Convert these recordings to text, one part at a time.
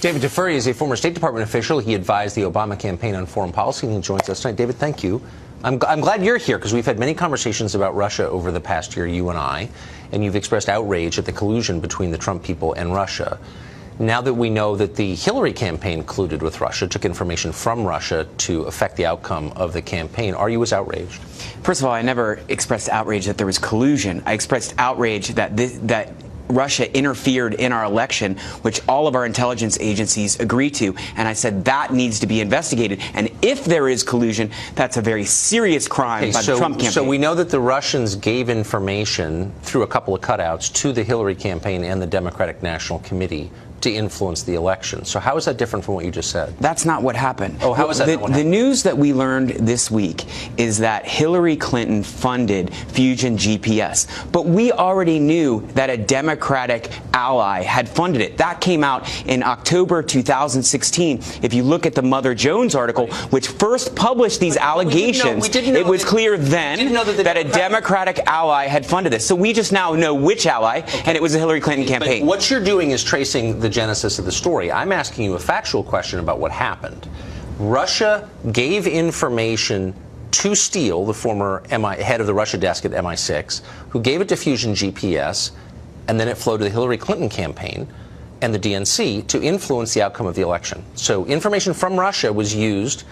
David Tafuri is a former State Department official. He advised the Obama campaign on foreign policy, and he joins us tonight. David, thank you. I'm glad you're here because we've had many conversations about Russia over the past year, you and I, and you've expressed outrage at the collusion between the Trump people and Russia. Now that we know that the Hillary campaign colluded with Russia, took information from Russia to affect the outcome of the campaign, are you as outraged? First of all, I never expressed outrage that there was collusion. I expressed outrage that Russia interfered in our election, which all of our intelligence agencies agree to. And I said that needs to be investigated. And if there is collusion, that's a very serious crime by the Trump campaign. So we know that the Russians gave information through a couple of cutouts to the Hillary campaign and the Democratic National Committee to influence the election. So how is that different from what you just said? That's not what happened. Oh, how is that not what happened? The news that we learned this week is that Hillary Clinton funded Fusion GPS. But we already knew that a Democratic ally had funded it. That came out in October 2016. If you look at the Mother Jones article, which first published these allegations, it was clear then that a Democratic ally had funded this. So we just now know which ally, and it was the Hillary Clinton campaign. But what you're doing is tracing the genesis of the story. I'm asking you a factual question about what happened. Russia gave information to Steele, the former head of the Russia desk at MI6, who gave it to Fusion GPS, and then it flowed to the Hillary Clinton campaign and the DNC to influence the outcome of the election. So information from Russia was used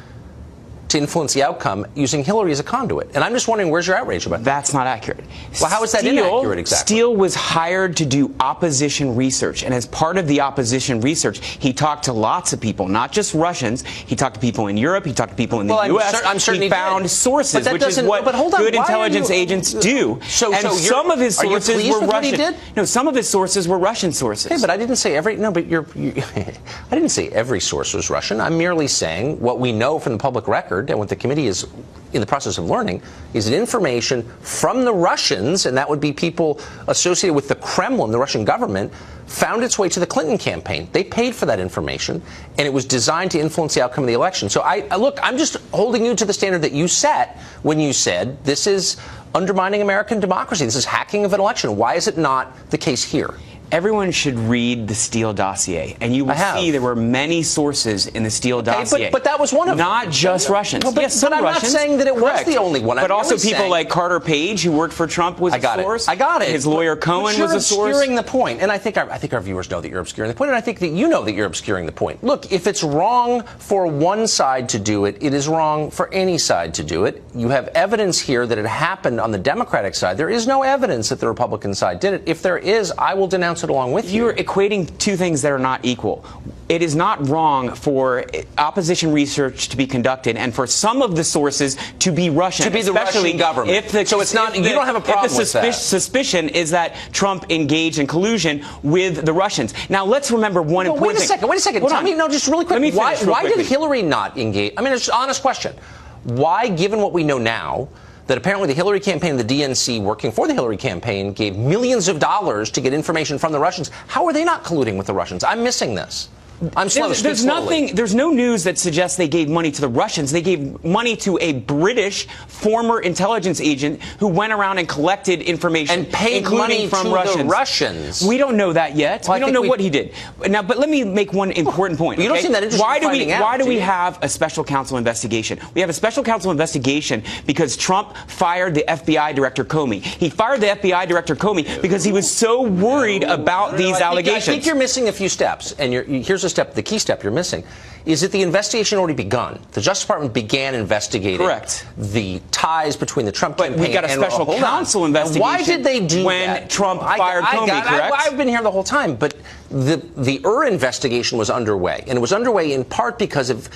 to influence the outcome using Hillary as a conduit. And I'm just wondering, where's your outrage about that? That's not accurate. Well, how is that inaccurate exactly? Steele was hired to do opposition research. And as part of the opposition research, he talked to lots of people, not just Russians. He talked to people in Europe. He talked to people in the U.S. I'm certain he found sources, which is what good intelligence agents do. So some of his sources were Russian. No, some of his sources were Russian sources. Hey, but I didn't say every. No, but I didn't say every source was Russian. I'm merely saying what we know from the public record and what the committee is in the process of learning is that information from the Russians, and that would be people associated with the Kremlin, the Russian government, found its way to the Clinton campaign. They paid for that information, and it was designed to influence the outcome of the election. So look, I'm just holding you to the standard that you set when you said this is undermining American democracy. This is hacking of an election. Why is it not the case here? Everyone should read the Steele dossier, and you will see there were many sources in the Steele dossier. But that was one of them. Not just Russians. Well, but I'm not saying that it was the only one. But also people like Carter Page, who worked for Trump, was a source. I got it. His lawyer Cohen was a source. You're obscuring the point, and I think our viewers know that you're obscuring the point, and I think that you know that you're obscuring the point. Look, if it's wrong for one side to do it, it is wrong for any side to do it. You have evidence here that it happened on the Democratic side. There is no evidence that the Republican side did it. If there is, I will denounce it along with you. You're equating two things that are not equal. It is not wrong for opposition research to be conducted and for some of the sources to be Russian. To be the Russian government. So it's not, you don't have a problem with that. If the suspicion is that Trump engaged in collusion with the Russians. Now, let's remember one important thing. Wait a second. Tell me, just really quick. Why did Hillary not engage? I mean, it's an honest question. Why, given what we know now, that apparently the Hillary campaign and the DNC working for the Hillary campaign gave millions of dollars to get information from the Russians. How are they not colluding with the Russians? I'm missing this. I'm slow. There's no news that suggests they gave money to the Russians. They gave money to a British former intelligence agent who went around and collected information and paid money from the Russians. We don't know that yet. We don't know what he did. Now, but let me make one important point. You don't seem that interested in finding out. Why do we have a special counsel investigation? We have a special counsel investigation because Trump fired the FBI director Comey. He fired the FBI director Comey because he was so worried about these allegations. I think you're missing a few steps, and here's the key step you're missing, is that the investigation already begun. The Justice Department began investigating the ties between the Trump campaign and... But we got a special counsel investigation. Why did they do when that? Trump fired Comey, correct? I've been here the whole time, but the investigation was underway, and it was underway in part because of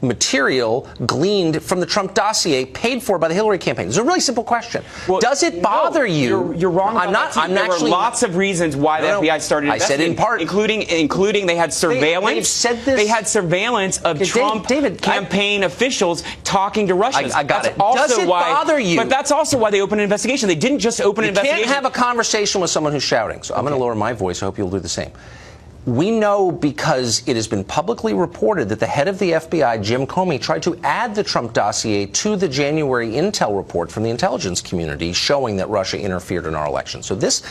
material gleaned from the Trump dossier paid for by the Hillary campaign. It's a really simple question. Well, does it bother you? You're wrong. There were lots of reasons why the FBI started investigating. I said in part, including they had surveillance. They had surveillance of Trump campaign officials talking to Russians. I got it. Does it bother you? But that's also why they opened an investigation. They didn't just open an investigation. You can't have a conversation with someone who's shouting. So I'm going to lower my voice. I hope you'll do the same. We know because it has been publicly reported that the head of the FBI, Jim Comey, tried to add the Trump dossier to the January intel report from the intelligence community showing that Russia interfered in our election. So this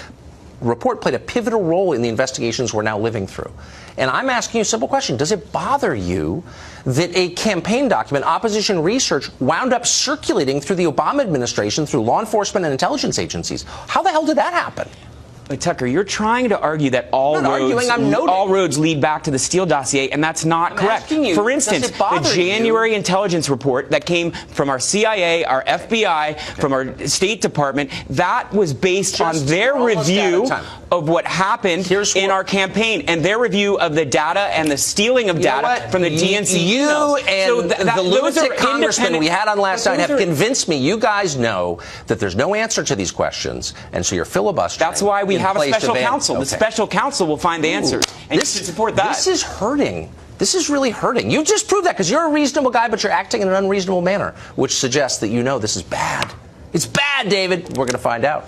report played a pivotal role in the investigations we're now living through. And I'm asking you a simple question. Does it bother you that a campaign document, opposition research, wound up circulating through the Obama administration, through law enforcement and intelligence agencies? How the hell did that happen? But Tucker, you're trying to argue that all roads lead back to the Steele dossier, and that's not correct. For instance, the January intelligence report that came from our CIA, our FBI, from our State Department, that was based on their review of what happened in our campaign and their review of the data and the stealing of data from the DNC. You and the lunatic congressman we had on last night have convinced me. You guys know that there's no answer to these questions, and so you're filibustering. That's why we have a special counsel. The special counsel will find the answers, and you should support that. This is hurting. This is really hurting. You just proved that because you're a reasonable guy, but you're acting in an unreasonable manner, which suggests that you know this is bad. It's bad, David. We're going to find out.